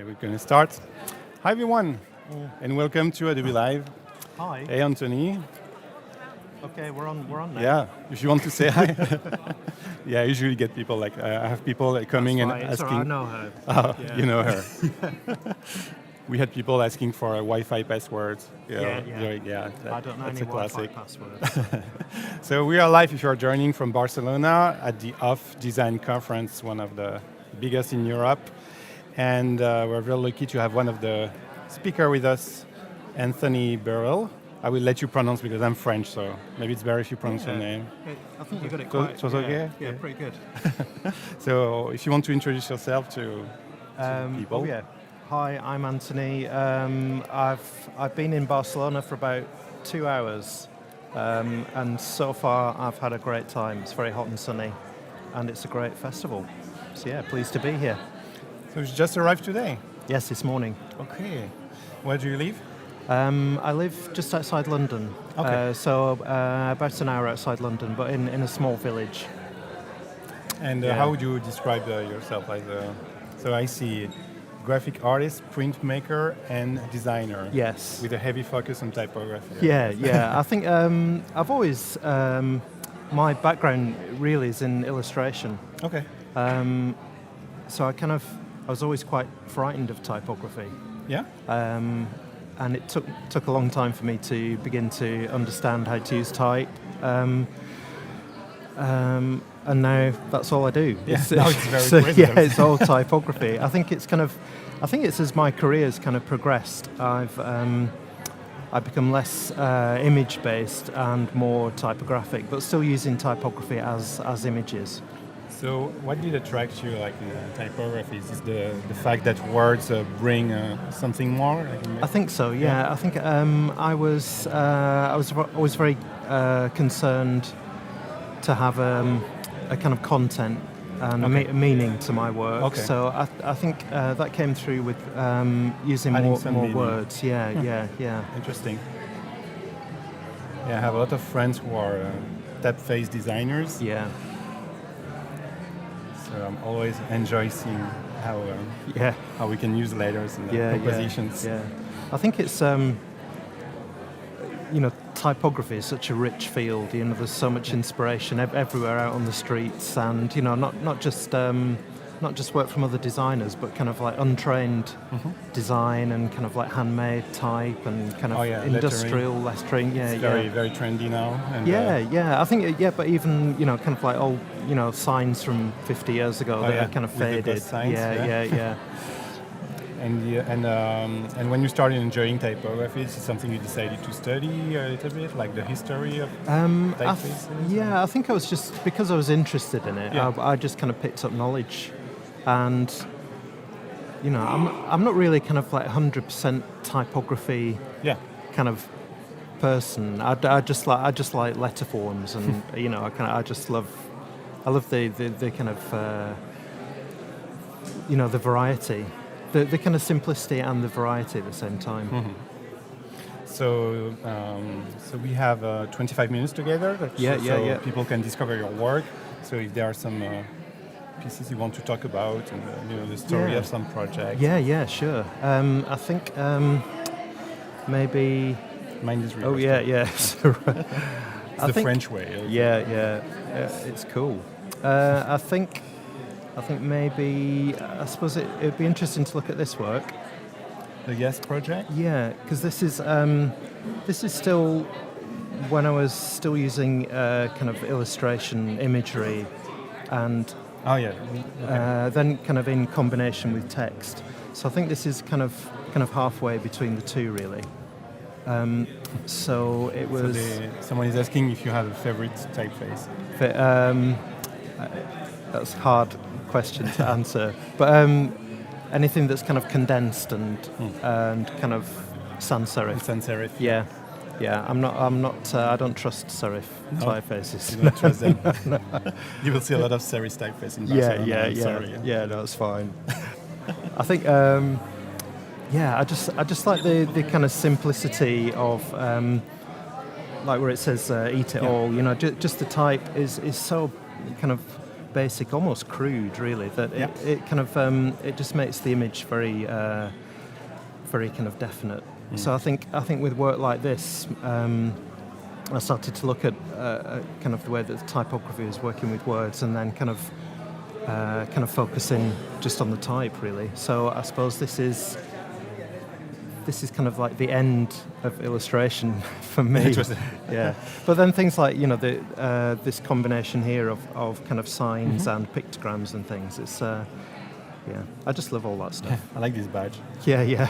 we're going to start. Hi everyone, and welcome to Adobe Live. Hi. Hey Anthony. Okay, we're on now. Yeah, if you want to say hi. Yeah, I usually get people I have people coming and That's asking. right, I know her. Oh, you know her. We had people asking for Wi-Fi passwords. Yeah. I don't know that's any a classic. Wi-Fi passwords. So we are live if you are joining from Barcelona at the OFFF Design Conference, one of the biggest in Europe. And we're very lucky to have one of the speakers with us, Anthony Burrill. I will let you pronounce because I'm French, so maybe it's better if you pronounce your name. I think you got it quite. It was okay? Yeah, pretty good. So if you want to introduce yourself to people. Oh yeah. Hi, I'm Anthony. I've been in Barcelona for about 2 hours, and so far I've had a great time. It's very hot and sunny, and it's a great festival. So yeah, pleased to be here. So you just arrived today? Yes, this morning. Okay. Where do you live? I live just outside London, Okay. about an hour outside London, but in a small village. And how would you describe yourself as a... So I see graphic artist, printmaker, and designer. Yes. With a heavy focus on typography. Yeah. I think I've always... my background really is in illustration. Okay. So I was always quite frightened of typography. Yeah? And it took a long time for me to begin to understand how to use type. And now that's all I do. Yeah, now it's very yeah, it's all typography. I think it's as my career has kind of progressed, I've become less image-based and more typographic, but still using typography as images. So what did attract you in typography? Is the fact that words bring something more? I think so, yeah. I think I was always very concerned to have a kind of content and a meaning to my work. Okay. So I think that came through with using more words. Yeah. Interesting. Yeah, I have a lot of friends who are typeface designers. Yeah. So I'm always enjoy seeing how we can use letters and compositions. Yeah. I think it's typography is such a rich field. There's so much inspiration everywhere out on the streets, and not just work from other designers, but kind of like untrained design and kind of like handmade type and kind of industrial lettering. Yeah, it's very trendy now. And I think but even kind of like old signs from 50 years ago that are kind of faded. Signs, yeah. And when you started enjoying typography, is it something you decided to study a little bit, like the history of typefaces? I think I was just, because I was interested in it, I just kind of picked up knowledge. And, I'm not really kind of like 100% typography kind of person. I just like letter forms, and I love the kind of the variety. The kind of simplicity and the variety at the same time. Mm-hmm. So we have 25 minutes together. So people can discover your work. So if there are some pieces you want to talk about, and the story of some project. Yeah, sure. I think maybe. Mine is really. Oh yeah. It's the French way. Yeah. It's cool. I think maybe, I suppose it'd be interesting to look at this work. The Yes project? Yeah, because this is still when I was still using kind of illustration imagery, and then kind of in combination with text. So I think this is kind of halfway between the two, really. So it was. So someone is asking if you have a favorite typeface. That's a hard question to answer, but anything that's kind of condensed and kind of sans serif. Sans serif. Yeah. I'm not. I don't trust serif typefaces. You don't trust them. You will see a lot of serif typefaces in Barcelona. Yeah. No, it's fine. I think. I just like the kind of simplicity of. Like where it says "eat it all," just the type is so kind of basic, almost crude, really. That it kind of it just makes the image very very kind of definite. So I think with work like this, I started to look at kind of the way that the typography is working with words, and then kind of focusing just on the type, really. So I suppose this is kind of like the end of illustration for me. Interesting. Yeah. But then things like, this combination here of kind of signs and pictograms and things. It's I just love all that stuff. I like this badge. Yeah.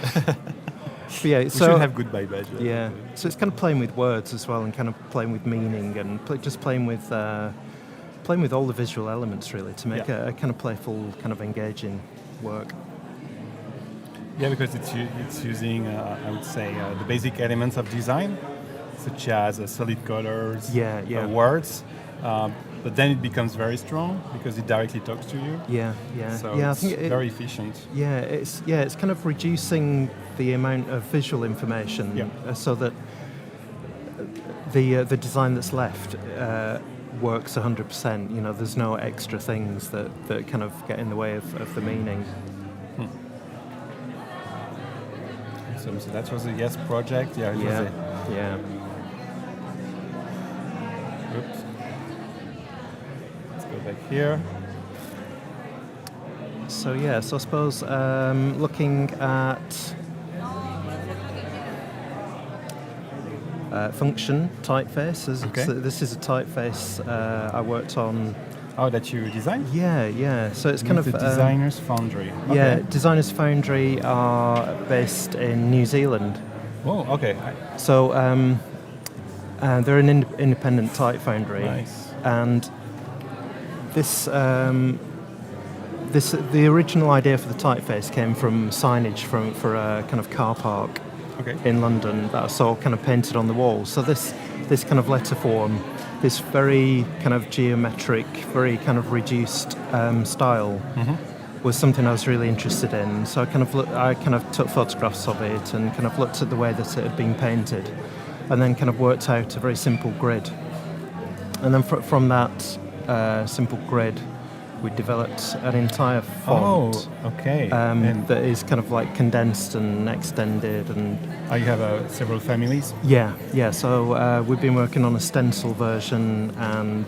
But yeah, We should have goodbye badge. Yeah. So it's kind of playing with words as well, and kind of playing with meaning, and just playing with all the visual elements, really, to make a kind of playful, kind of engaging work. Yeah, because it's using, I would say, the basic elements of design, such as solid colors, words, but then it becomes very strong because it directly talks to you. Yeah. So I it's think very efficient. Yeah, it's kind of reducing the amount of visual information so that the design that's left works 100%. There's no extra things that kind of get in the way of the meaning. So that was a yes project. Yeah. Oops. Let's go back here. So I suppose looking at function typeface. So this is a typeface I worked on. Oh, that you designed? Yeah. So it's kind of the Designer's Foundry. Yeah, Designers Foundry are based in New Zealand. Oh, okay. So they're an independent type foundry. Nice. And the original idea for the typeface came from signage for a kind of car park in London that I saw kind of painted on the walls. So this kind of letter form, this very kind of geometric, very kind of reduced style, was something I was really interested in. So I kind of took photographs of it and kind of looked at the way that it had been painted, and then kind of worked out a very simple grid. And then from that simple grid, we developed an entire font. That is kind of like condensed and extended. And you have several families? Yeah. So we've been working on a Stencil version, and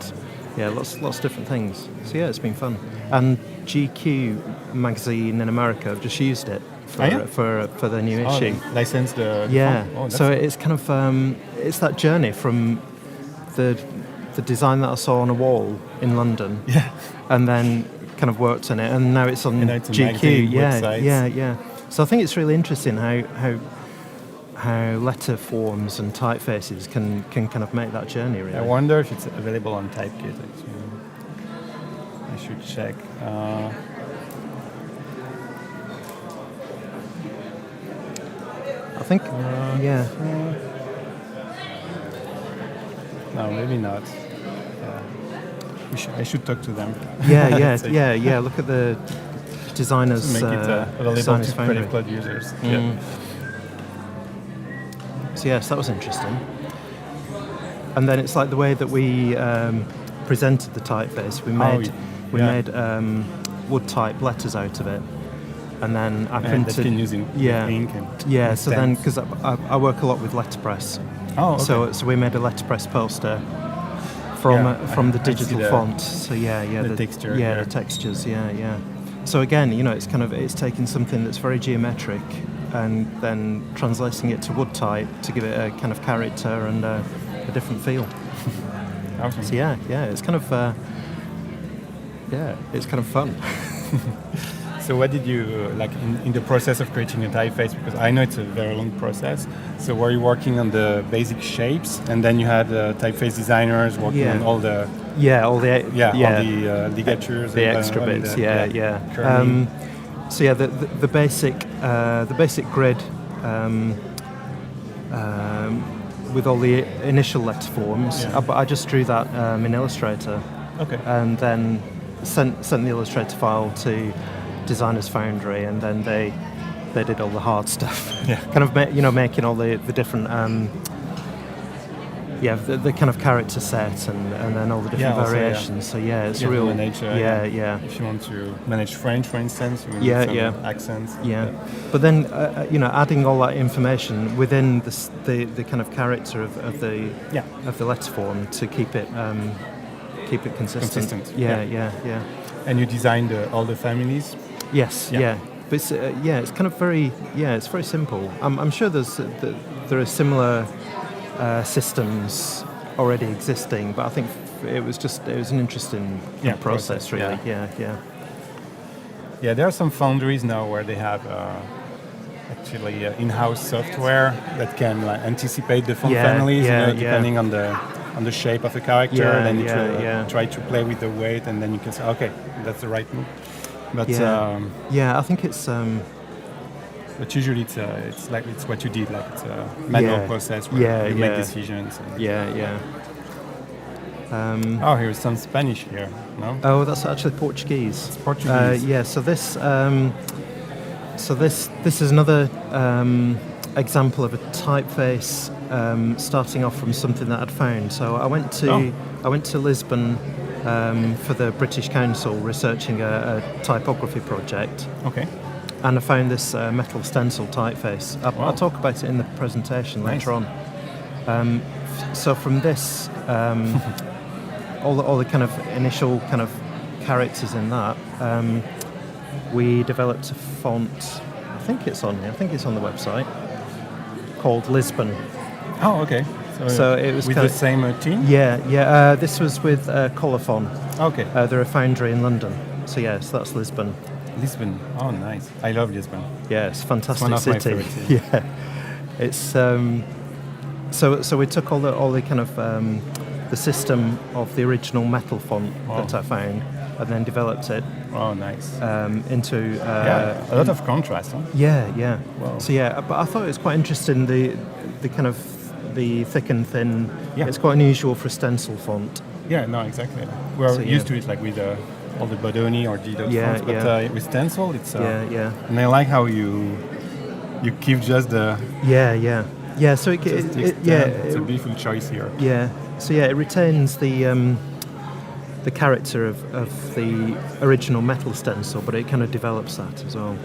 lots of different things. So it's been fun. And GQ magazine in America have just used it for the new issue. Licensed the font. So it's kind of it's that journey from the design that I saw on a wall in London. And then kind of worked on it, and now it's on GQ. Yeah. So I think it's really interesting how letter forms and typefaces can kind of make that journey. Really. I wonder if it's available on Typekit. Actually, I should check. I think. No, maybe not. I should talk to them. Yeah. Look at the designers. To make it available to Creative Cloud users. So that was interesting. And then it's like the way that we presented the typeface. We made wood type letters out of it, and then I printed. That's been using ink and So then, because I work a lot with Letterpress. So we made a Letterpress poster from the digital font. So the texture. The textures. So again, it's taking something that's very geometric and then translating it to wood type to give it a kind of character and a different feel. Awesome. So it's kind of it's kind of fun. So what did you like in the process of creating a typeface? Because I know it's a very long process. So were you working on the basic shapes, and then you had typeface designers working on all the ligatures, the extra bits. So the basic grid with all the initial letter forms. I just drew that in Illustrator. And then sent the Illustrator file to Designers Foundry, and then they did all the hard stuff. Kind of making all the different the kind of character set and then all the different variations. So it's real. Manage, If you want to manage French, for instance, you need some accents. But then adding all that information within the kind of character of the letter form to keep it consistent. Yeah. And you designed all the families. Yes. Yeah. But it's kind of it's very simple. I'm sure there are similar systems already existing, but I think it was an interesting process, really. Yeah, there are some foundries now where they have actually in-house software that can anticipate the font families, depending on the shape of the character. Then it will try to play with the weight, and then you can say, okay, that's the right move. But I think it's. But usually it's what you did, like it's a manual process where you make decisions. Here's some Spanish here. No? Oh, that's actually Portuguese. It's Portuguese. So this is another example of a typeface starting off from something that I'd found. So I went to Lisbon for the British Council researching a typography project. Okay. And I found this metal stencil typeface. I'll talk about it in the presentation later on. So from this, all the kind of initial kind of characters in that, we developed a font. I think it's on the website, called Lisbon. Oh, okay. So it was with the same team. Yeah. This was with Colophon. Okay. They're a foundry in London. So that's Lisbon. Lisbon. Oh, nice. I love Lisbon. Yeah, it's a fantastic city. It's one of my favorite cities. It's so we took all the kind of the system of the original metal font that I found, and then developed it. Oh, nice. Into a lot of contrast. Huh? Yeah. Wow. So but I thought it was quite interesting the kind of the thick and thin. Yeah. It's quite unusual for a stencil font. Yeah. No, exactly. We're used to it, like with all the Bodoni or Didot fonts, but with Stencil, it's and I like how you keep just the So it's a beautiful choice here. Yeah. So it retains the character of the original metal stencil, but it kind of develops that as well.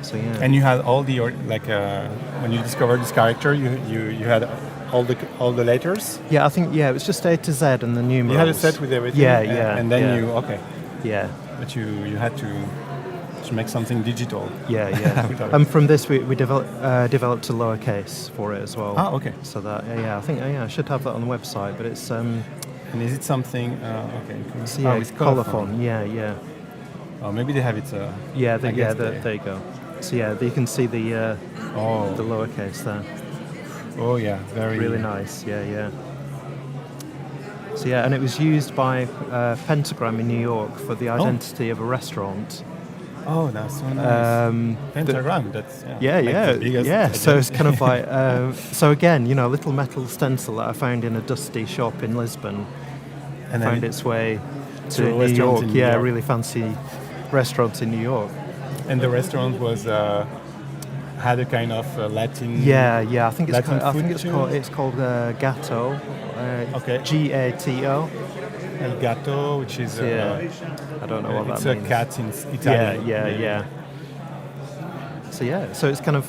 So And you had all the when you discovered this character, you had all the letters. Yeah, I think it was just A to Z and the numerals. You had a set with everything. And then you Yeah. But you had to make something digital. Yeah. And from this we developed a lowercase for it as well. Ah, okay. So that I think I should have that on the website, but it's And is it something? Okay. Cool. So it's Colophon. Yeah. Oh, maybe they have it. There you go. So you can see the lowercase there. Oh yeah, really nice. Yeah. So and it was used by Pentagram in New York for the identity of a restaurant. Oh, that's so nice. Pentagram, that's So it's kind of like so again, a little metal stencil that I found in a dusty shop in Lisbon, and found its way to New York. A really fancy restaurant in New York. And the restaurant was had a kind of Latin. I think it's called Gatto. Gato. El Gatto, which is I don't know what that means. It's a cat in Italian. Yeah. So it's kind of.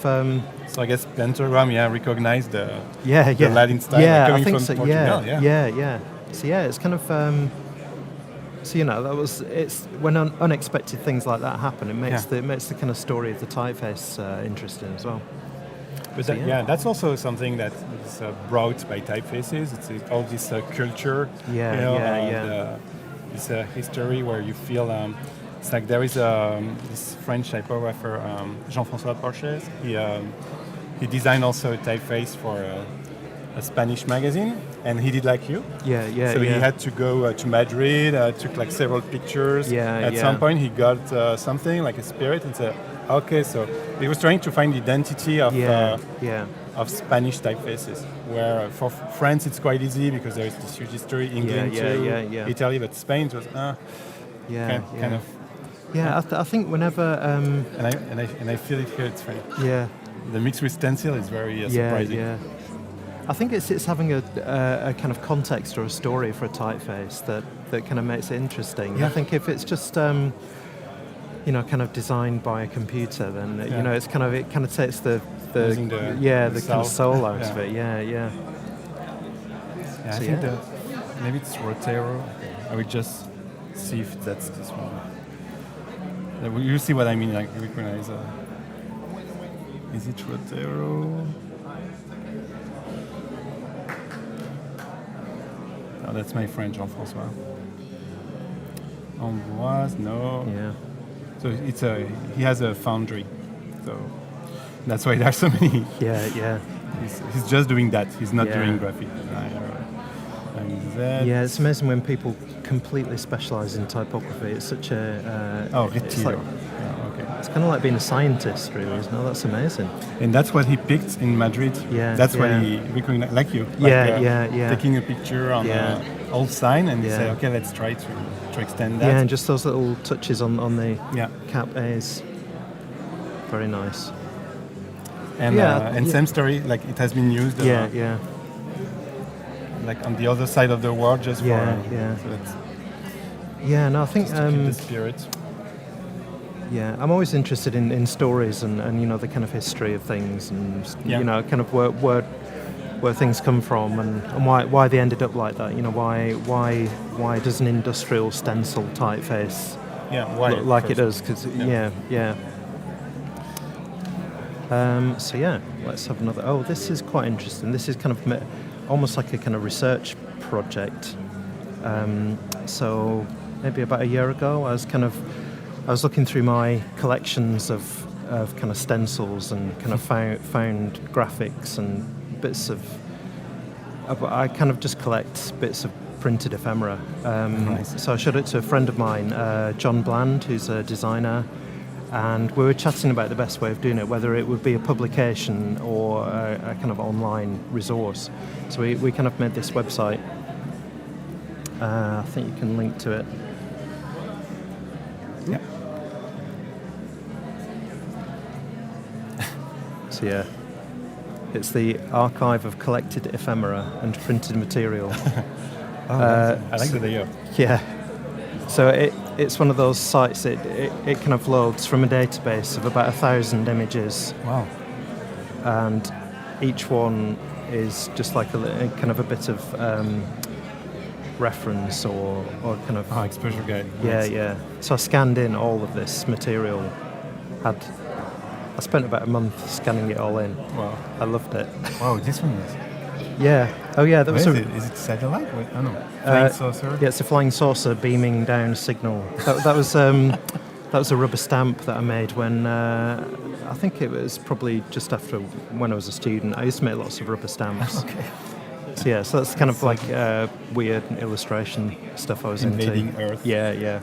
So I guess Pentagram, recognized the Latin style. Yeah, coming I think from so. Portugal, Yeah. So it's kind of. It's when unexpected things like that happen. It makes the kind of story of the typeface interesting as well. But that's also something that is brought by Typefaces. It's all this culture, this history where you feel it's like there is this French typographer Jean-François Porches. He designed also a typeface for a Spanish magazine, and he did like you. So he had to go to Madrid, took like several pictures. At some point, he got something like a spirit and said, okay, so he was trying to find the identity of Spanish typefaces, where for France it's quite easy because there is this huge history, England too, Italy, but Spain was kind of. I think whenever and I feel it here. It's funny. The mix with Stencil is very surprising. I think it's having a kind of context or a story for a typeface that kind of makes it interesting. Yeah. I think if it's just kind of designed by a computer, then it kind of takes the kind of soul out of it. Yeah. Yeah, I think maybe it's Rotero. I will just see if that's this one. You see what I mean? Like recognize. Is it Rotero? Oh, that's my friend Jean-François. Ambroise, no. Yeah. So he has a foundry, so that's why there's so many. Yeah. He's just doing that. He's not doing graphic design. Yeah, it's amazing when people completely specialise in typography. It's such a it's kind of like being a scientist, really, isn't it? That's amazing. And that's what he picked in Madrid. Yeah, that's what he recognized, like you. Taking a picture on an old sign and he said, okay, let's try to extend that. Yeah, and just those little touches on the cap A's. Very nice. And same story, like it has been used. Like on the other side of the world, just for. No, I think just to keep the spirit. Yeah, I'm always interested in stories and the kind of history of things and kind of where things come from and why they ended up like that. Why does an industrial stencil typeface look like it does? Because let's have another. Oh, this is quite interesting. This is kind of almost like a kind of research project. So maybe about a year ago, I was looking through my collections of kind of stencils and kind of found graphics and bits of. I kind of just collect bits of printed ephemera. Nice. So I showed it to a friend of mine, John Bland, who's a designer, and we were chatting about the best way of doing it, whether it would be a publication or a kind of online resource. So we kind of made this website. I think you can link to it. Yeah. So it's the Archive of Collected Ephemera and Printed Material. I like the layout. Yeah. So it's one of those sites. It kind of loads from a database of about 1,000 images. Wow. And each one is just like a kind of a bit of reference or kind of exposure guide. Yeah. So I scanned in all of this material. I spent about a month scanning it all in. Wow. I loved it. Wow, this one is. Yeah. Oh yeah, that was Is it satellite? I don't know. Flying saucer? Yeah, it's a flying saucer beaming down a signal. That was that was a rubber stamp that I made when I think it was probably just after when I was a student. I used to make lots of rubber stamps. Okay. So that's kind of like weird illustration stuff I was Invading into. Earth. Yeah.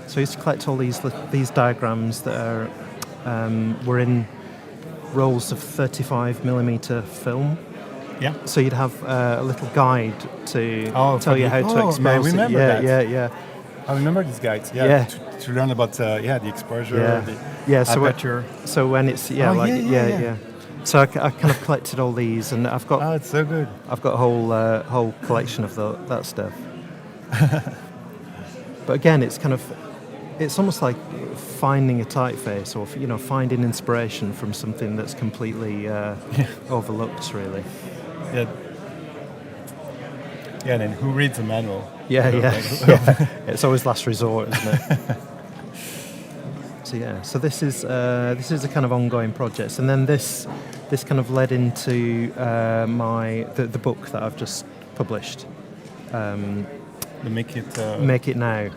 So I used to collect all these diagrams that are were in rolls of 35mm film. Yeah. So you'd have a little guide to tell you how to expose I remember it. that. Yeah. I remember these guides. Yeah. To learn about the exposure, the aperture. So when it's So I kind of collected all these, and I've got. Oh, it's so good. I've got a whole collection of that stuff. But again, it's almost like finding a typeface, or finding inspiration from something that's completely overlooked, really. Yeah. Yeah. And then who reads a manual? Yeah. It's always last resort, isn't it? So this is a kind of ongoing project, and then this kind of led into the book that I've just published. The Make It Now.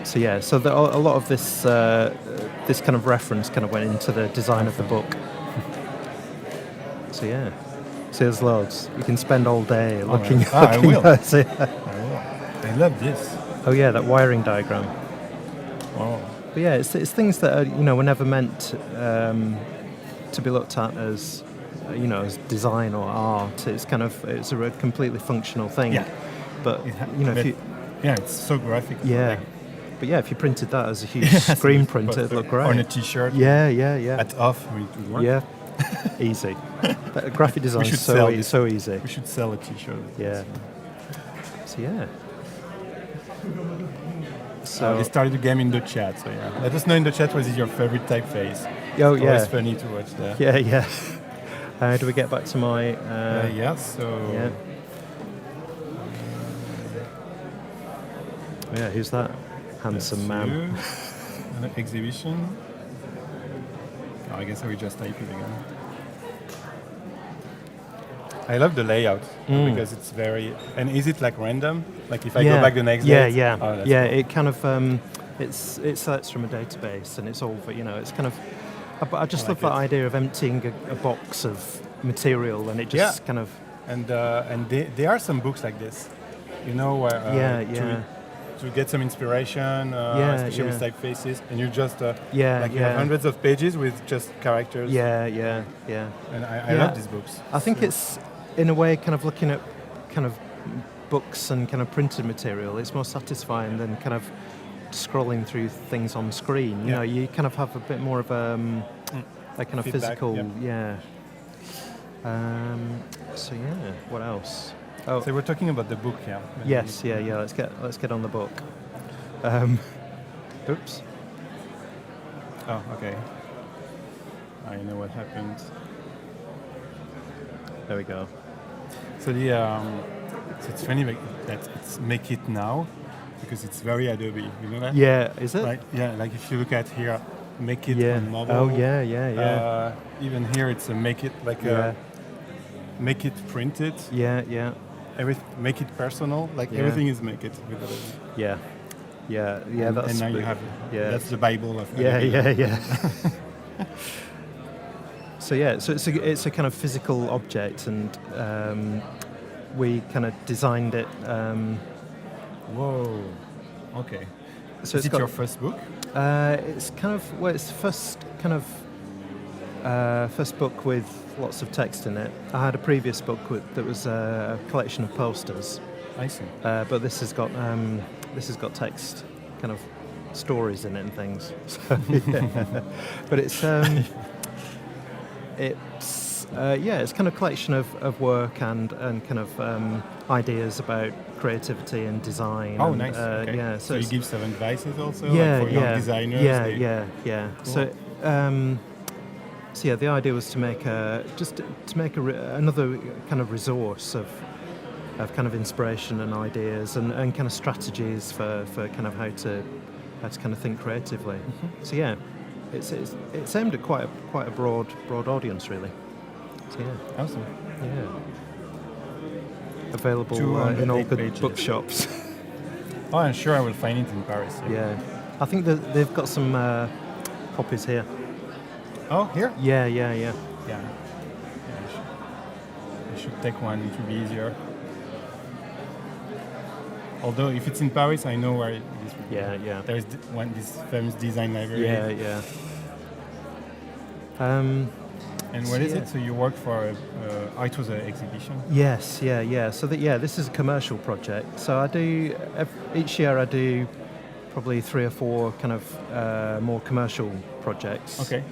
So a lot of this kind of reference kind of went into the design of the book. So there's loads. You can spend all day looking. I will. I will. I love this. Oh yeah, that wiring diagram. Wow. But yeah, it's things that are, were never meant to be looked at as as design or art. It's a completely functional thing. Yeah. But it's so graphic. Yeah. But yeah, if you printed that as a huge screen print, it'd look great. On a T-shirt. Yeah. At OFFF, it would work. Yeah. Easy. But graphic design should is sell this. so easy. We should sell a T-shirt. Yeah. So yeah. So they started the game in the chat. So yeah, let us know in the chat what is your favorite typeface. Oh It's yeah. always funny to watch that. Yeah, yeah. Do we get back to my? Yeah. So. Yeah. Yeah. Who's that handsome man? An exhibition. Oh, I guess I will just type it again. I love the layout because it's very. And is it like random? Like if I go back the next day? Yeah. Oh, that's yeah. cool. It kind of it selects from a database, and it's all. It's kind of. But I just love that idea of emptying a box of material, and it just kind of. And there are some books like this, you know, where to get some inspiration, especially with typefaces, and you just you have hundreds of pages with just characters. Yeah. And I love these books. I think it's in a way kind of looking at kind of books and kind of printed material. It's more satisfying than kind of scrolling through things on screen. You know, you kind of have a bit more of a kind of feedback, physical. So what else? Oh, So we're talking about the book here. yes, yeah. Let's get on the book. Oops. Oh, okay. I know what happened. There we go. So so it's funny that it's Make It Now, because it's very Adobe. You know that? Yeah, is it? Like, like if you look at here, Make It on mobile. Oh yeah. Even here, it's a Make It Make It printed. Yeah. Make it personal. Like everything is Make It with Adobe. Yeah. That's And now you have that's the Bible of Adobe. Yeah. So it's a kind of physical object, and we kind of designed it. Whoa. Okay. So Is it your first book? It's kind of it's the first book with lots of text in it. I had a previous book that was a collection of posters. I see. But this has got text, kind of stories in it and things. So, but it's kind of a collection of work and kind of ideas about creativity and design. Oh, and, nice. Okay. Yeah. So you give some advices also, Yeah, like for young designers. Yeah. Cool. So the idea was to make another kind of resource of kind of inspiration and ideas and kind of strategies for kind of how to kind of think creatively. Mm-hmm. So yeah, it's aimed at quite a broad audience really. So yeah. Awesome. Yeah. Available in all good bookshops. Oh, I'm sure I will find it in Paris. Yeah. I think that they've got some copies here. Oh, here? Yeah. Yeah. I should take one. It will be easier. Although if it's in Paris, I know where it is. Yeah. There is this famous design library. Yeah. And what is it? So you work for it was an exhibition? Yes, yeah. So this is a commercial project. So I do each year I do probably 3 or 4 kind of more commercial projects. Okay.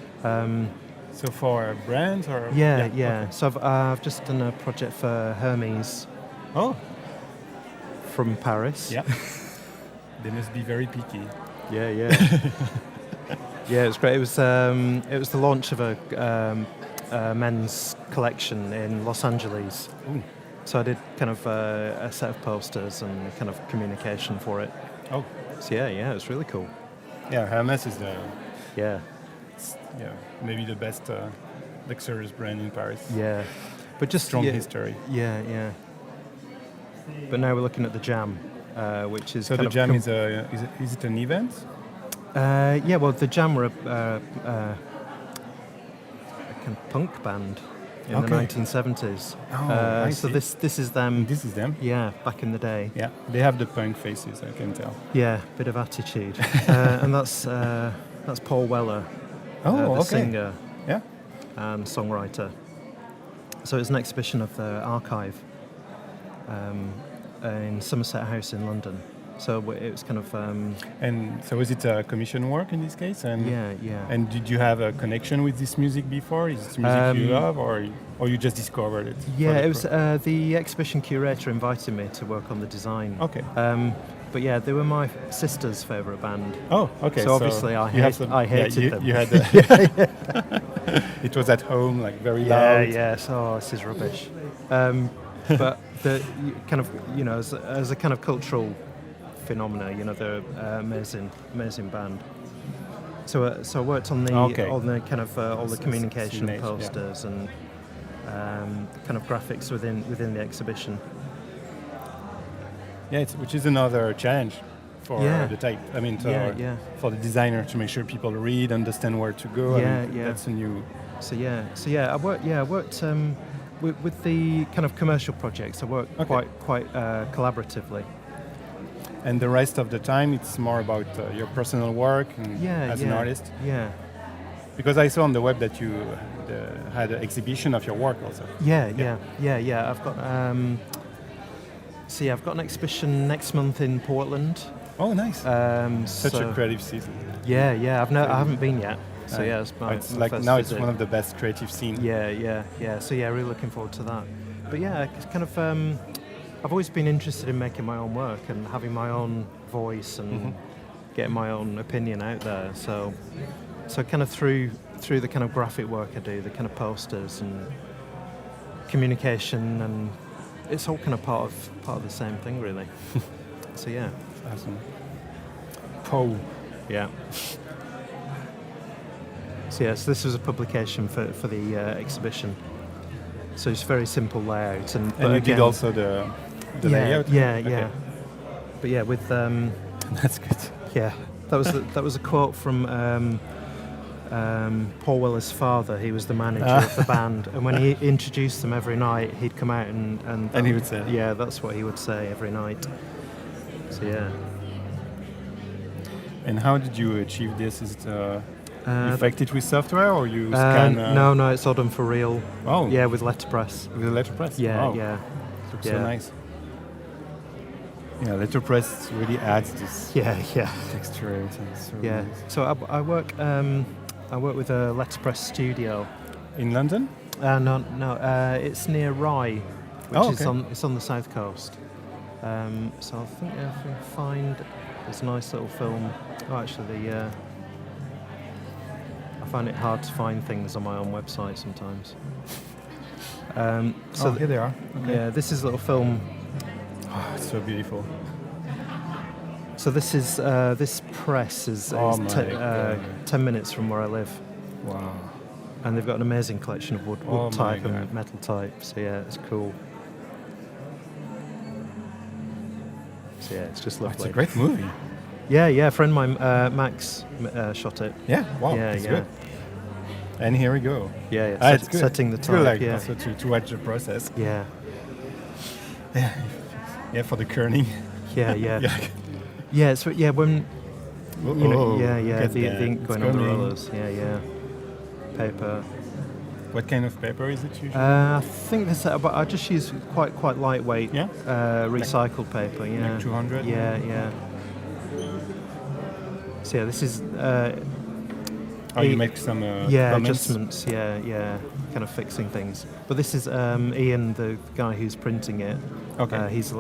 So for brands or? Yeah. Okay. So I've just done a project for Hermes. Oh. From Paris. Yeah. They must be very picky. Yeah. Yeah, it was great. It was the launch of a men's collection in Los Angeles. Ooh. So I did kind of a set of posters and kind of communication for it. Oh. So yeah, it was really cool. Yeah, Hermes is maybe the best luxurious brand in Paris. Yeah, but just strong history. Yeah. But now we're looking at the Jam, which is so kind the of Jam is it an event? Well, the Jam were a kind of punk band in the 1970s. Oh, so this is them. This is them? Yeah, back in the day. Yeah, they have the punk faces, I can tell. Yeah, bit of attitude. And that's Paul Weller, the singer and songwriter. So it's an exhibition of the archive in Somerset House in London. So it was kind of And so is it commission work in this case? And yeah. And did you have a connection with this music before? Is it music you love, or you just discovered it? Yeah, it was the exhibition curator invited me to work on the design. Okay. But yeah, they were my sister's favourite band. Oh, okay. So obviously I hated them. You had it was at home, like very Yeah, loud. yes. Oh, this is rubbish. But the kind of, as a kind of cultural phenomena, they're amazing band. So I worked on the kind of all the communication posters and kind of graphics within the exhibition. Yeah, which is another challenge for the type. I mean, for the designer to make sure people read, understand where to go. That's a new. So I worked with the kind of commercial projects. I worked quite collaboratively. And the rest of the time, it's more about your personal work and as an artist. Yeah. Because I saw on the web that you had an exhibition of your work also. Yeah. I've got I've got an exhibition next month in Portland. Oh, nice! Such a creative season. Yeah. I haven't been yet. So it's my like first now visit. It's one of the best creative scenes. Yeah. So really looking forward to that. But yeah, it's kind of I've always been interested in making my own work and having my own voice and getting my own opinion out there. So kind of through the kind of graphic work I do, the kind of posters and communication, and it's all kind of part of the same thing, really. So yeah. Awesome. Poe. Yeah. So this was a publication for the exhibition. So it's very simple layout, and you did also the layout. Yeah. But yeah, with that's good. Yeah, that was a quote from Paul Weller's father. He was the manager of the band, and when he introduced them every night, he'd come out and he would say, yeah, that's what he would say every night. So yeah. And how did you achieve this? Is it you effect it with software, or you scan? No, it's all done for real. Oh, yeah, with Letterpress. With Letterpress. Yeah, wow. yeah. Looks so nice. Yeah, Letterpress really adds this texture. So nice. So I work with a Letterpress studio in London. No, it's near Rye, which is on the south coast. So I think if we find this nice little film. Oh, actually, I find it hard to find things on my own website sometimes. Here they are. Okay. Yeah, this is a little film. Oh, it's so beautiful. So this press is 10 minutes from where I live. Wow. And they've got an amazing collection of wood type and metal type. So yeah, it's cool. So yeah, it's just lovely. It's a great movie. Yeah, a friend of mine, Max, shot it. Yeah, wow, that's good. And here we go. Yeah, it's good. Setting the it's type. Good, also to watch the process. Yeah. Yeah, for the kerning. Yeah. Yeah, so when the ink going on the rollers. Yeah. Paper. What kind of paper is it usually? I think but I just use quite lightweight. Yeah. Recycled paper. Yeah. Like 200. Yeah. So yeah, this is. You make some adjustments. Yeah, kind of fixing things. But this is Ian, the guy who's printing it. Okay. He has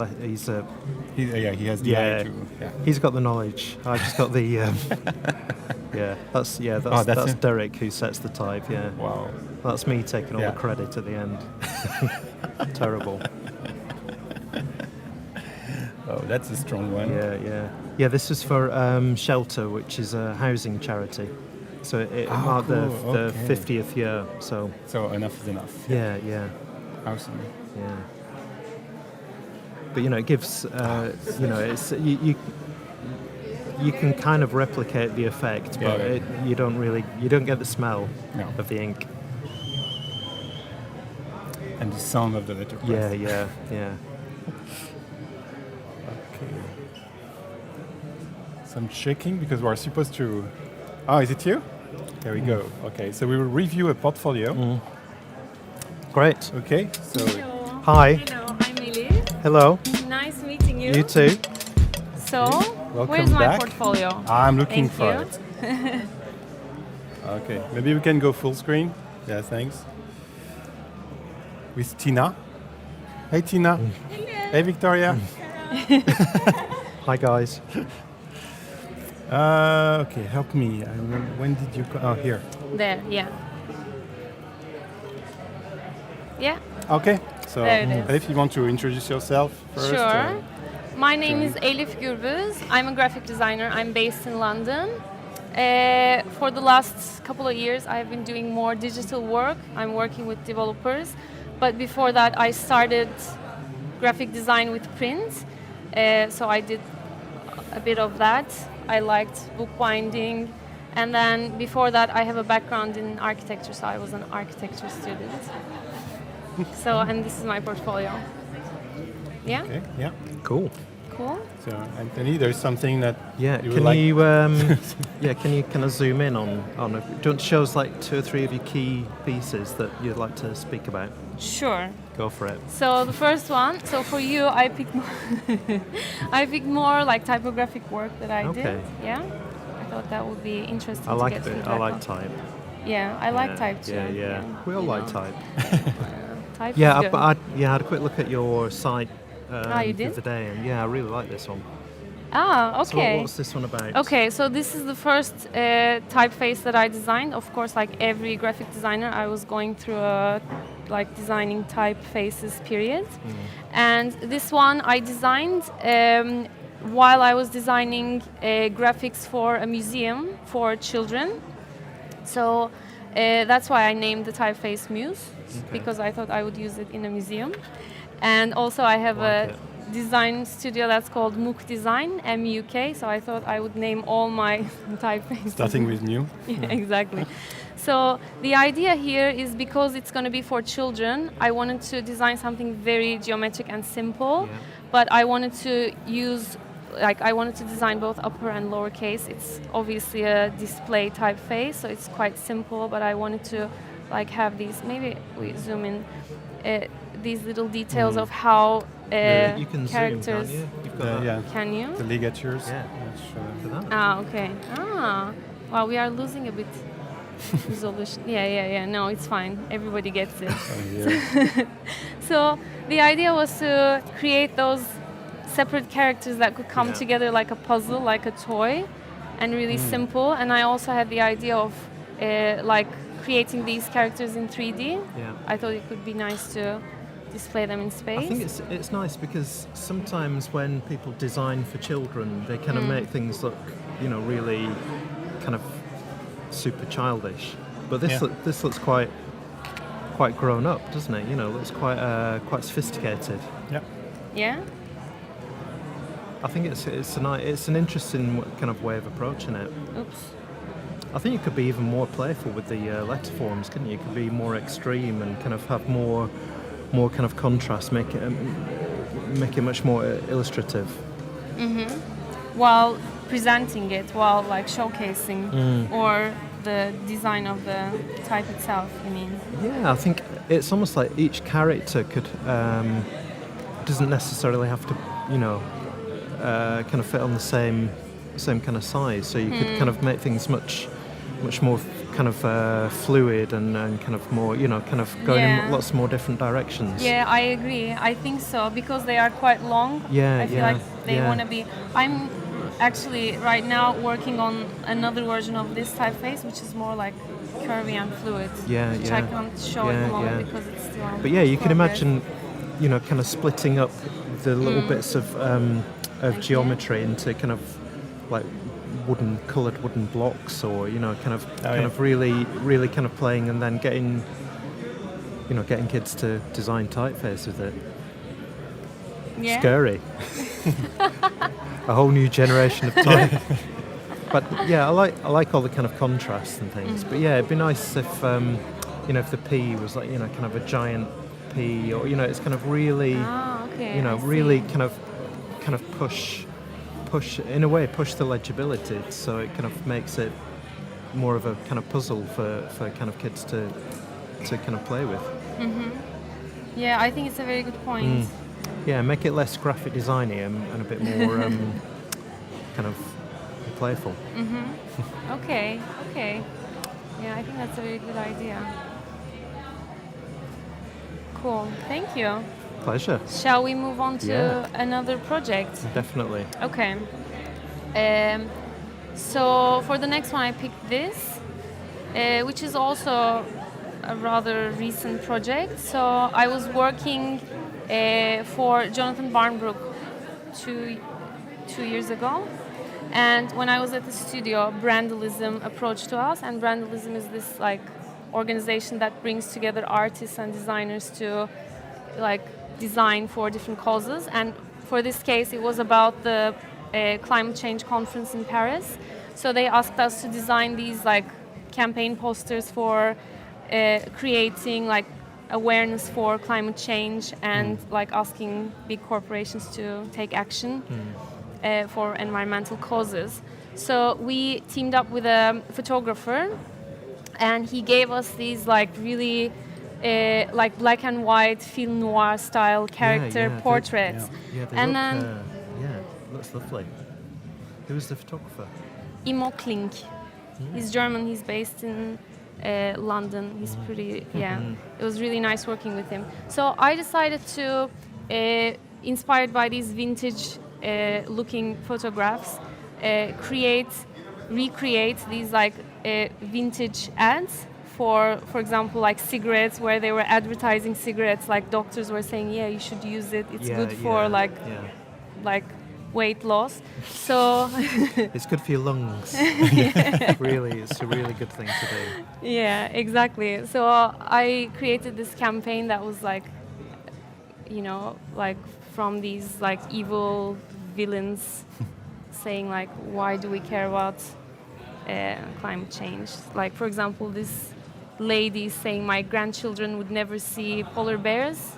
the eye too. Yeah. He's got the knowledge. I just got the. That's Derek who sets the type. Yeah. Wow. That's me taking all the credit at the end. Terrible. Oh, that's a strong one. Yeah. This was for Shelter, which is a housing charity. So it marked the 50th year. So enough is enough. Yeah. Awesome. Yeah. But it gives it's you can kind of replicate the effect, but you don't get the smell of the ink. And the sound of the letterpress. Yeah. Okay. So I'm checking because we're supposed to. Oh, is it you? There we go. Okay, so we will review a portfolio. Great. Okay, so. Hello. Hi. Hello, I'm Elise. Hello. Nice meeting you. You too. So, Welcome where's my back. portfolio? I'm looking Thank for you. it. Okay, maybe we can go full screen. Yeah, thanks. With Tina. Hey, Tina. Hey, Victoria. Hi guys. Okay, help me. I remember, when did you go? Oh, here. There, yeah. Yeah, Okay, so There it is. if you want to introduce yourself first. sure. My name okay. is Elif Gürbüz. I'm a graphic designer. I'm based in London. For the last couple of years, I've been doing more digital work. I'm working with developers. But before that, I started graphic design with print. So I did a bit of that. I liked bookbinding. And then before that, I have a background in architecture, so I was an architecture student. So, and this is my portfolio. Yeah? Okay, yeah. Cool. Cool. So, Anthony, there's something that Yeah, you would can like. you can you kind of zoom in on don't show us like 2 or 3 of your key pieces that you'd like to speak about? Sure. Go for it. So the first one, so for you, I picked more, I picked more like typographic work that I Okay. did. Yeah, I thought that would be interesting. I to like get it. I feedback like on. type. Yeah, I like type too. Yeah. We all you like know. type. Type Yeah, is good. I had a quick look at your site you the did? other day, and yeah, I really like this one. Ah, So okay. what's this one about? Okay, so this is the first typeface that I designed. Of course, like every graphic designer, I was going through a like designing typefaces period. And this one I designed while I was designing graphics for a museum for children. So that's why I named the typeface Muse, because I thought I would use it in a museum. And also I have Like it. design studio that's called MUK Design, M-U-K, so I thought I would name all my typefaces. Starting with new. Yeah, exactly. So the idea here is because it's going to be for children, I wanted to design something very geometric and simple, Yeah. but I wanted to use, like I wanted to design both upper and lower case. It's obviously a display typeface, so it's quite simple, but I wanted to like have these, maybe we zoom in, these little details of how You can characters. zoom, can't you? You've got that. Yeah, Can you? the ligatures. Yeah. Let's show Look them. at that. Okay. Well, we are losing a bit resolution. Yeah. No, it's fine. Everybody gets it. Oh, here. So the idea was to create those separate characters that could come Yeah. together like a puzzle, like a toy, and really simple. And I also had the idea of like creating these characters in 3D. Yeah. I thought it could be nice to display them in space. I think it's nice because sometimes when people design for children, they kind of make things look, really kind of super childish. But this Yeah. this looks quite grown up, doesn't it? Looks quite sophisticated. Yeah. Yeah. I think it's an interesting kind of way of approaching it. Oops. I think you could be even more playful with the letter forms, couldn't you? You could be more extreme and kind of have more kind of contrast, make it much more illustrative. While presenting it, while like showcasing, or the design of the type itself, you mean? Yeah, I think it's almost like each character could doesn't necessarily have to, kind of fit on the same kind of size. So you could kind of make things much more kind of fluid and kind of more, kind of going Yeah. in lots more different directions. Yeah, I agree. I think so because they are quite long. Yeah, I feel yeah, like they yeah. want to be. I'm actually right now working on another version of this typeface, which is more like curvy and fluid. Yeah, which yeah. I can't show at Yeah, the moment yeah. because it's still on But yeah, you can progress. imagine, kind of splitting up the little bits of Thank geometry into kind of like coloured wooden blocks, or kind of really kind of playing, and then getting kids to design typeface with it. Yeah. Scary. A whole new generation of type. But yeah, I like all the kind of contrasts and things. But yeah, it'd be nice if if the P was like kind of a giant P, or it's kind of really Okay. I really see. kind of push in a way push the legibility, so it kind of makes it more of a kind of puzzle for kind of kids to kind of play with. Yeah, I think it's a very good point. Yeah, make it less graphic designy and a bit more kind of playful. Okay. Yeah, I think that's a very good idea. Cool. Thank you. Pleasure. Shall we move on to another project? Definitely. Okay. So for the next one, I picked this, which is also a rather recent project. So I was working for Jonathan Barnbrook two years ago. And when I was at the studio, Brandalism approached to us, and Brandalism is this like organization that brings together artists and designers to like design for different causes. And for this case, it was about the climate change conference in Paris. So they asked us to design these like campaign posters for creating like awareness for climate change and like asking big corporations to take action for environmental causes. So we teamed up with a photographer, and he gave us these like really like black and white film noir style character portraits. And then it looks lovely. Who was the photographer? Imo Klink. He's German. He's based in London. He's pretty. It was really nice working with him. So I decided to, inspired by these vintage looking photographs, recreate these like vintage ads for example, like cigarettes, where they were advertising cigarettes, like doctors were saying, yeah, you should use it. It's good for like weight loss. So it's good for your lungs. Really, it's a really good thing to do. Yeah, exactly. So I created this campaign that was like, you know, like from these like evil villains saying like, why do we care about climate change? Like, for example, this lady saying my grandchildren would never see polar bears.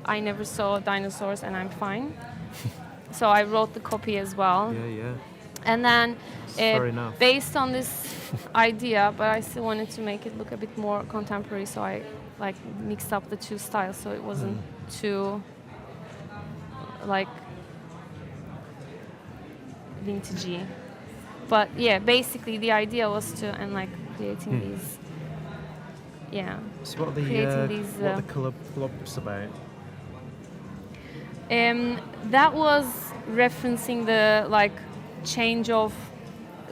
I never saw dinosaurs and I'm fine. So I wrote the copy as well. Yeah. And then based on this idea, but I still wanted to make it look a bit more contemporary, so I like mixed up the two styles so it wasn't too like vintagey. But yeah, basically the idea was to, and like creating these, So what are the colour blobs about? That was referencing the like change of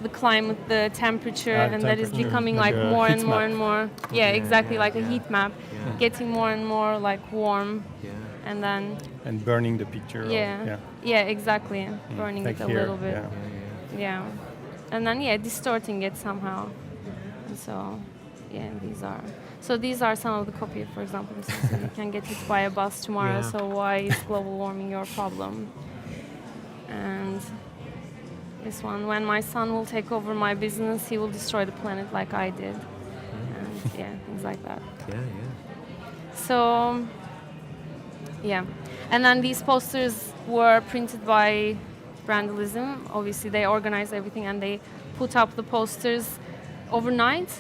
the climate, the temperature, and that is becoming like more and more and more. Yeah, exactly, like a heat map, getting more and more like warm, and then burning the picture. Exactly, burning like it a little bit. Yeah, and then distorting it somehow. And so these are some of the copy. For example, this is, you can get hit by a bus tomorrow. So why is global warming your problem? And this one, when my son will take over my business, he will destroy the planet like I did. And things like that. So, and then these posters were printed by Brandalism. Obviously, they organized everything and they put up the posters overnight,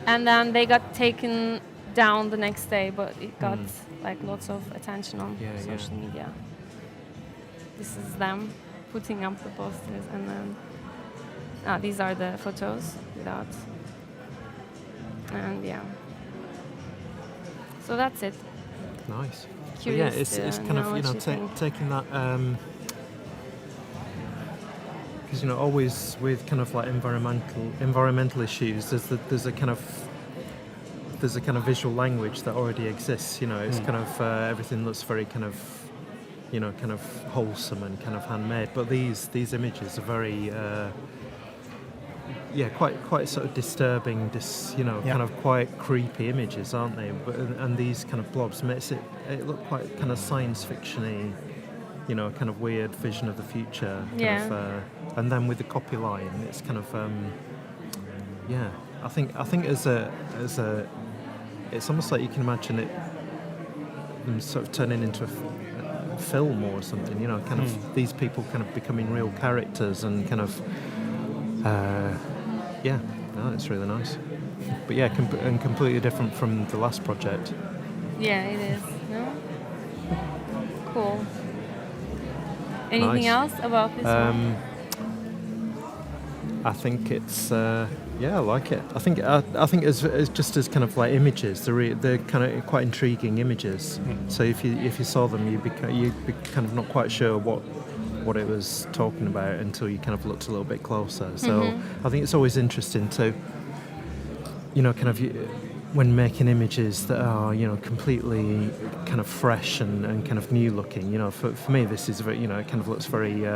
and then they got taken down the next day, but it got like lots of attention on social media. This is them putting up the posters, and then these are the photos without, and so that's it. Nice. Curious it's kind of taking that because always with kind of like environmental issues, there's a kind of visual language that already exists. It's kind of everything looks very kind of kind of wholesome and kind of handmade. But these images are very quite sort of disturbing, kind of quite creepy images, aren't they? And these kind of blobs makes it look quite kind of science fiction-y, kind of weird vision of the future. Kind of, and then with the copy line, it's kind of I think as a it's almost like you can imagine it sort of turning into a film or something. Kind of these people kind of becoming real characters and kind of it's really nice. But and completely different from the last project. Yeah, it is. No? Cool. Anything Nice. else about this one? I think it's I like it. I think it's just as kind of like images. They're kind of quite intriguing images. So if you saw them, you'd be kind of not quite sure what it was talking about until you kind of looked a little bit closer. So I think it's always interesting to, kind of when making images that are completely kind of fresh and kind of new looking. For me this is very, it kind of looks very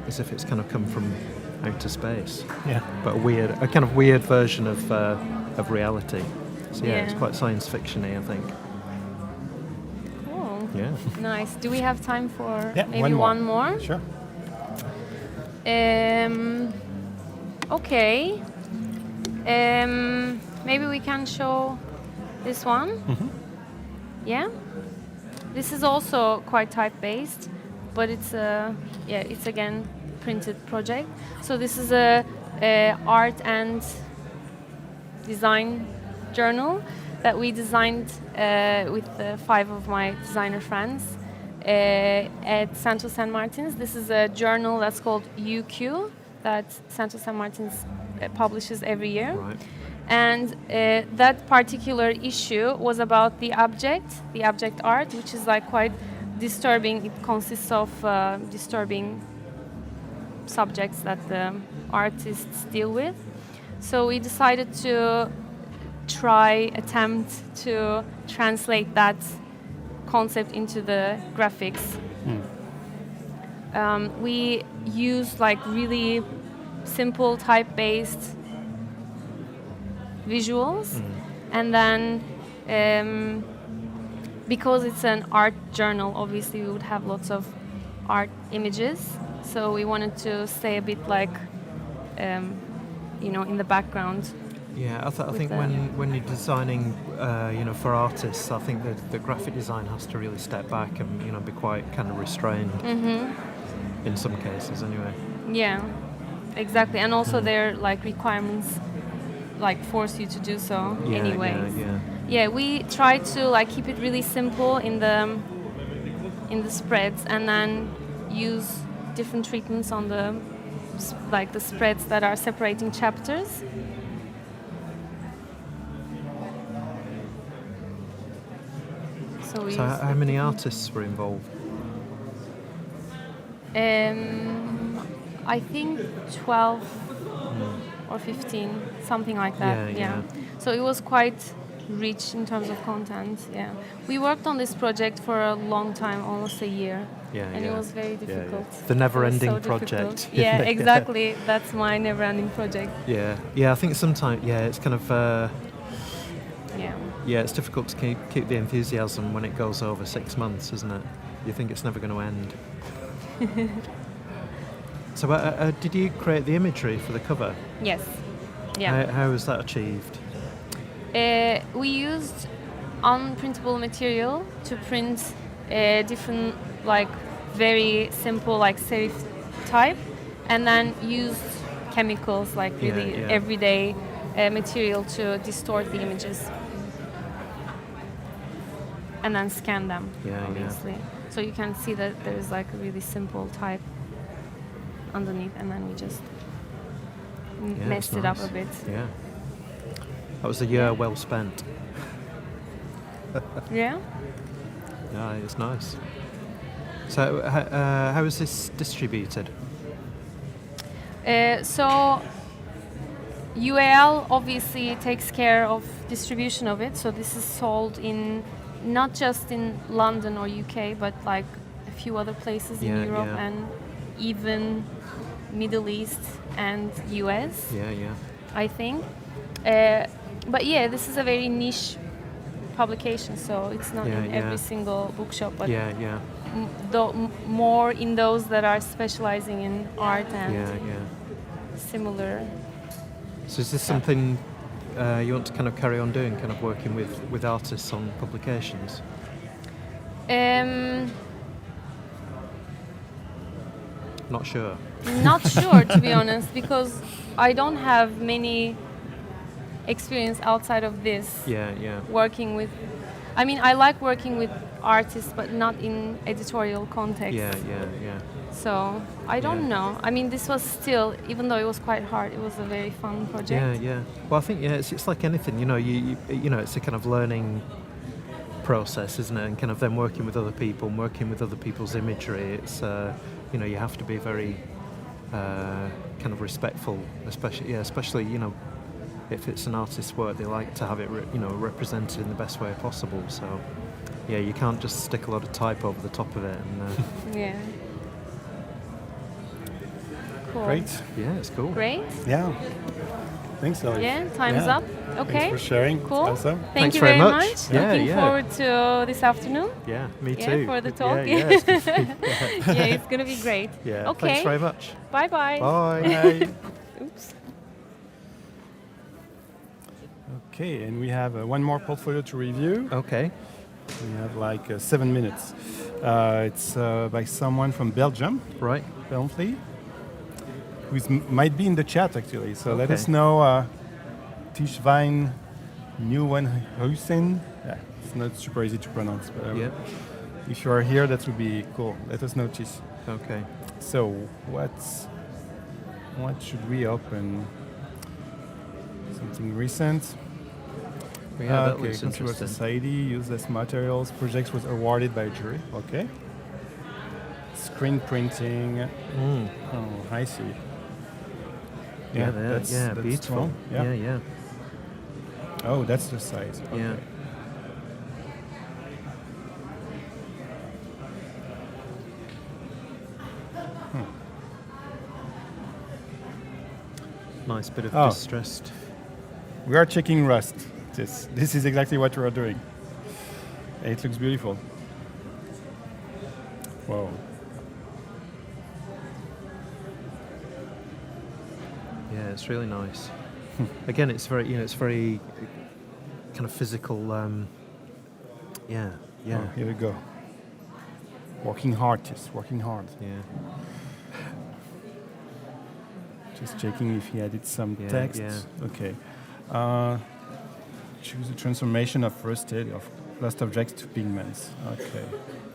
as if it's kind of come from outer space. Yeah. But a kind of weird version of reality. So it's quite science fiction-y, I think. Cool. Yeah. Nice. Do we have time for maybe one more? one more? Sure. Okay. Maybe we can show this one. Yeah. This is also quite type-based, but it's again printed project. So this is a art and design journal that we designed with 5 of my designer friends at Santo San Martins. This is a journal that's called UQ that Santo San Martins publishes every year. Right. And that particular issue was about the abject art, which is like quite disturbing. It consists of disturbing subjects that the artists deal with. So we decided to attempt to translate that concept into the graphics. We use like really simple type-based visuals, and then because it's an art journal, obviously we would have lots of art images, so we wanted to stay a bit like in the background. Yeah, I think when you're designing for artists, I think the graphic design has to really step back and be quite kind of restrained in some cases anyway. Yeah, exactly, and also their like requirements like force you to do so anyways. Yeah, we try to like keep it really simple in the spreads, and then use different treatments on the spreads that are separating chapters. So how many artists were involved? I think 12 or 15, something like that. Yeah. So it was quite rich in terms of content. Yeah. We worked on this project for a long time, almost a year. And it was very difficult. The never-ending project. Yeah, exactly. That's my never-ending project. Yeah. I think sometimes, it's kind of. It's difficult to keep the enthusiasm when it goes over 6 months, isn't it? You think it's never going to end. So, did you create the imagery for the cover? Yes. Yeah. How was that achieved? We used unprintable material to print different, like very simple, like serif type, and then used chemicals, like really everyday material to distort the images, and then scan them, obviously. So you can see that there's like a really simple type underneath, and then we just messed it up a bit. Yeah. That was a year well spent. Yeah? Yeah, it's nice. So how is this distributed? So UAL obviously takes care of distribution of it, so this is sold in not just in London or UK, but like a few other places in Europe and even Middle East and US. I think. But this is a very niche publication, so it's not in every single bookshop, but more in those that are specializing in art and similar. So is this something you want to kind of carry on doing, kind of working with artists on publications? Not sure. Not sure, to be honest, because I don't have many experience outside of this. Working with, I mean, I like working with artist, but not in editorial context. Yeah. So I don't know. I mean, this was still, even though it was quite hard, it was a very fun project. Yeah. Well, I think it's like anything. You know, it's a kind of learning process, isn't it? And kind of then working with other people, and working with other people's imagery. It's you know, you have to be very kind of respectful, especially you know, if it's an artist's work, they like to have it represented in the best way possible. So yeah, you can't just stick a lot of type over the top of it. And Yeah. Cool. Great. yeah, it's cool. Great. Yeah. Thanks, Ellie. Yeah, time's Yeah. up. Okay. Thanks for sharing. Cool. Awesome. Thank Thanks you very very much. much. Yeah, Looking yeah. forward to this afternoon. Yeah, me Yeah, too. for the talk. Yeah, it's good to be- Yeah, it's gonna be great. yeah. Okay. Thanks very much. Bye bye. Bye. Bye. Oops. Okay, and we have one more portfolio to review. Okay. We have like 7 minutes. It's by someone from Belgium, Right. apparently, who might be in the chat actually. So let Okay. us know, Tishvine Nieuwenhuizen. Yeah, it's not super easy to pronounce, but Yeah. if you are here, that would be cool. Let us know, Tish. Okay. So what should we open? Something recent. Yeah, that Okay, looks Consumer interesting. Society, Useless Materials, projects was awarded by jury. Okay. Screen printing. Mm. Oh, I see. That's beautiful. strong. Yeah. Yeah. Oh, that's the size. Okay. Yeah. Nice bit of Oh. distressed. We are checking rust. This is exactly what we are doing. It looks beautiful. Wow. Yeah, it's really nice. Again, it's very kind of physical. Yeah. Oh, here we go. Working hard, working hard. Yeah. Just checking if he added some Yeah, text. yeah. Okay. Choose a transformation of rusted, of rust objects to pigments. Okay.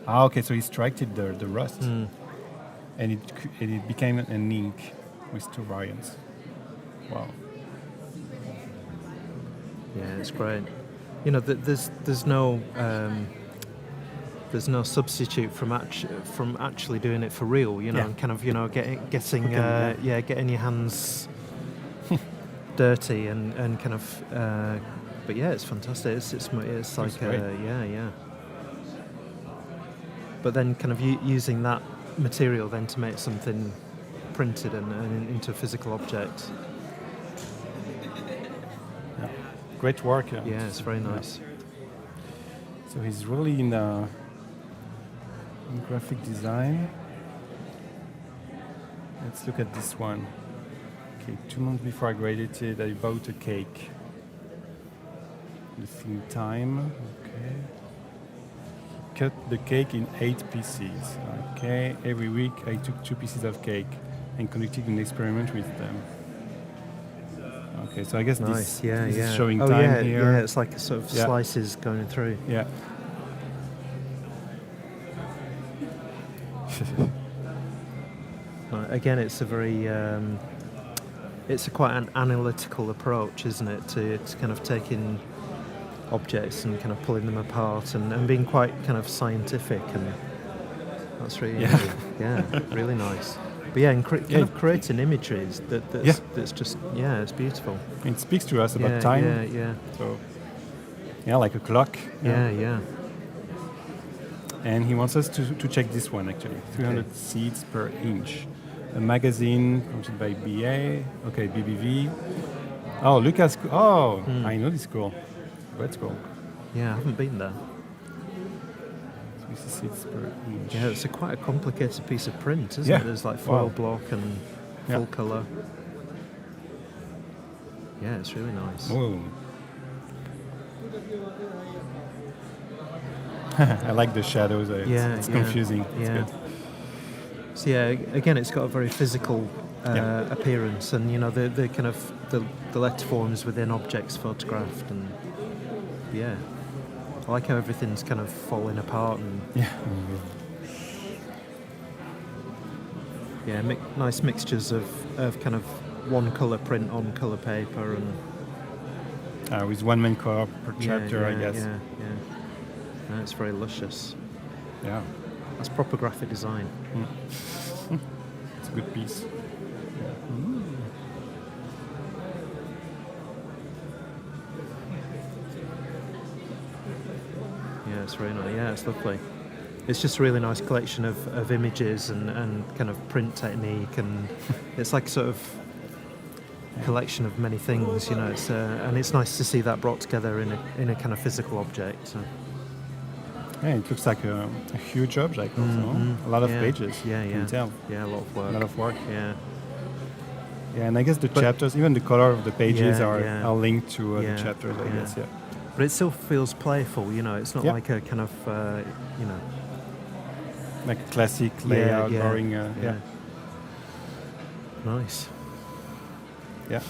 Okay, so he extracted the rust. Mm. And it became an ink with two variants. Wow. Yeah, it's great. You know, there's no substitute from actually doing it for real. You know, Yeah. and kind of getting Okay, getting your hands dirty and kind of. But yeah, it's fantastic. It's like great. yeah. But then kind of using that material then to make something printed and into a physical object. Yeah. Great work. Yeah, it's very nice. So he's really in graphic design. Let's look at this one. Okay, 2 months before I graduated, I bought a cake. The theme time. Okay. Cut the cake in 8 pieces. Okay. Every week I took 2 pieces of cake and conducted an experiment with them. Okay, so I guess Nice, this yeah. is showing oh, time yeah, here. Yeah, it's like a sort of Yeah. slices going through. Yeah. Again, it's a very, it's a quite an analytical approach, isn't it, to kind of taking objects and kind of pulling them apart and being quite kind of scientific, and that's really, really nice. But yeah, and kind of creating images that's just, it's beautiful. It speaks to us about time. Yeah. So, like a clock. Yeah. And he wants us to check this one actually. 300 seeds per inch. A magazine promoted by BA. Okay, BBV. Oh, Lucas. Oh, I know this school. Let's go. Yeah, I haven't been there. 300 seeds per inch. Yeah, it's quite a complicated piece of print, isn't Yeah. it? There's like foil Wow. block and full Yeah. colour. Yeah, it's really nice. Whoa. I like the shadows. It's confusing. It's good. So yeah, again, it's got a very physical appearance, and the kind of the letter forms within objects photographed, and I like how everything's kind of falling apart and nice mixtures of kind of one colour print on colour paper and with one main color per chapter, I guess. No, it's very luscious. Yeah. That's proper graphic design. It's a good piece. Yeah, it's very nice. Yeah, it's lovely. It's just a really nice collection of images and kind of print technique, and it's like sort of collection of many things, you know. It's and it's nice to see that brought together in a kind of physical object. So. Yeah, it looks like a huge object also. A lot of pages. Yeah, you can tell. Yeah, a lot of work. A lot of work. Yeah. Yeah, and I guess the chapters, even the color of the pages are linked to the chapters, I guess. Yeah. But it still feels playful, you know. It's not like a kind of, you know, like a classic layout, boring. Nice. Yeah.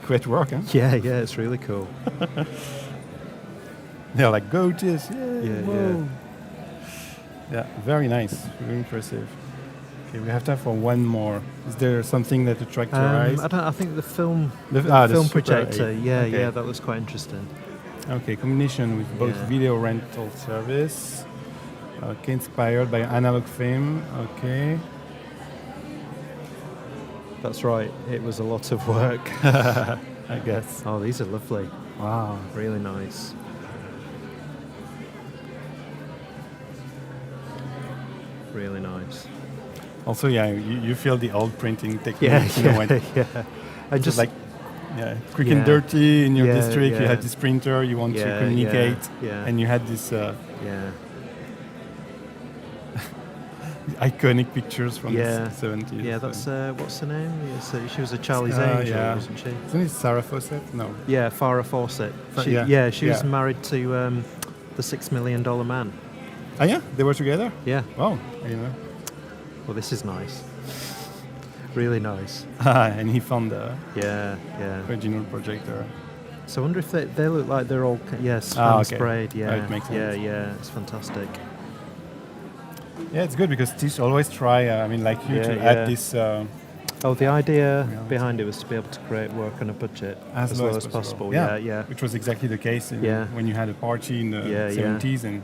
Great work, huh? Yeah, it's really cool. They're like goatees. Yeah, very nice. Very impressive. Okay, we have time for one more. Is there something that attracts your eyes? I think the film the projector. Okay. That looks quite interesting. Okay, combination with both video rental service. Okay, inspired by analog film. Okay. That's right. It was a lot of work. I guess. Oh, these are lovely. Wow. Really nice. Really nice. Also, you feel the old printing technique. And just like, quick and dirty in your district. You had this printer. You want to communicate, and you had this iconic pictures from the 70s. Yeah, that's what's her name? She was a Charlie's Angel, wasn't she? Isn't it Sarah Fawcett? No. Yeah, Farrah Fawcett. She was married to the $6 Million Man. Oh yeah, they were together. Yeah. Wow. You know. Well, this is nice. Really nice. And he found the original projector. So I wonder if they look like they're all sprayed. Yeah. It makes sense. Yeah. It's fantastic. Yeah, it's good because Tish always try. To add this. The idea behind it was to be able to create work on a budget as well as possible. Yeah. Which was exactly the case when you had a party in the 70s and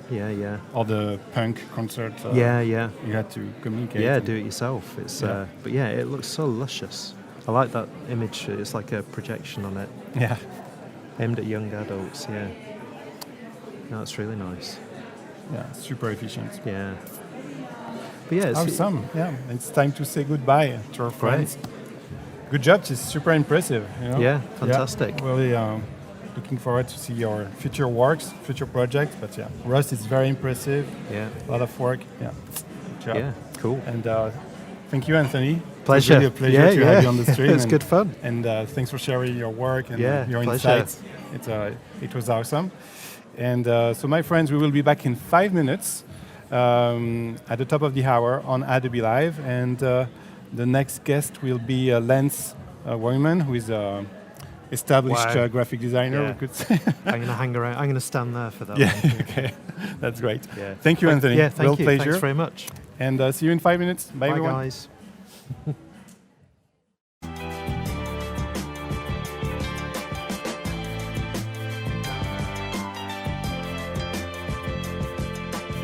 all the punk concerts. You had to communicate. Yeah, do it yourself. It's but it looks so luscious. I like that image. It's like a projection on it. Yeah. Aimed at young adults. Yeah. No, it's really nice. Yeah, super efficient. Yeah. But it's awesome. It's time to say goodbye to our friends. Good job. It's super impressive. You know? Yeah, fantastic. Really looking forward to see your future works, future projects. But Rust is very impressive. Yeah. A lot of work. Yeah. Good job. Yeah, cool. And thank you, Anthony. Pleasure. It was really a pleasure to have you on the stream. It's good fun. And thanks for sharing your work and your pleasure. insights. It was awesome. And so, my friends, we will be back in 5 minutes. At the top of the hour on Adobe Live, and the next guest will be Lance Wyman, who is an established graphic designer, we could say. I'm going to hang around. I'm going to stand there for that one. Okay, that's great. Yeah. Thank you, Anthony. Yeah, thank you. Pleasure. Thanks very much. And see you in 5 minutes. Bye everyone. Guys.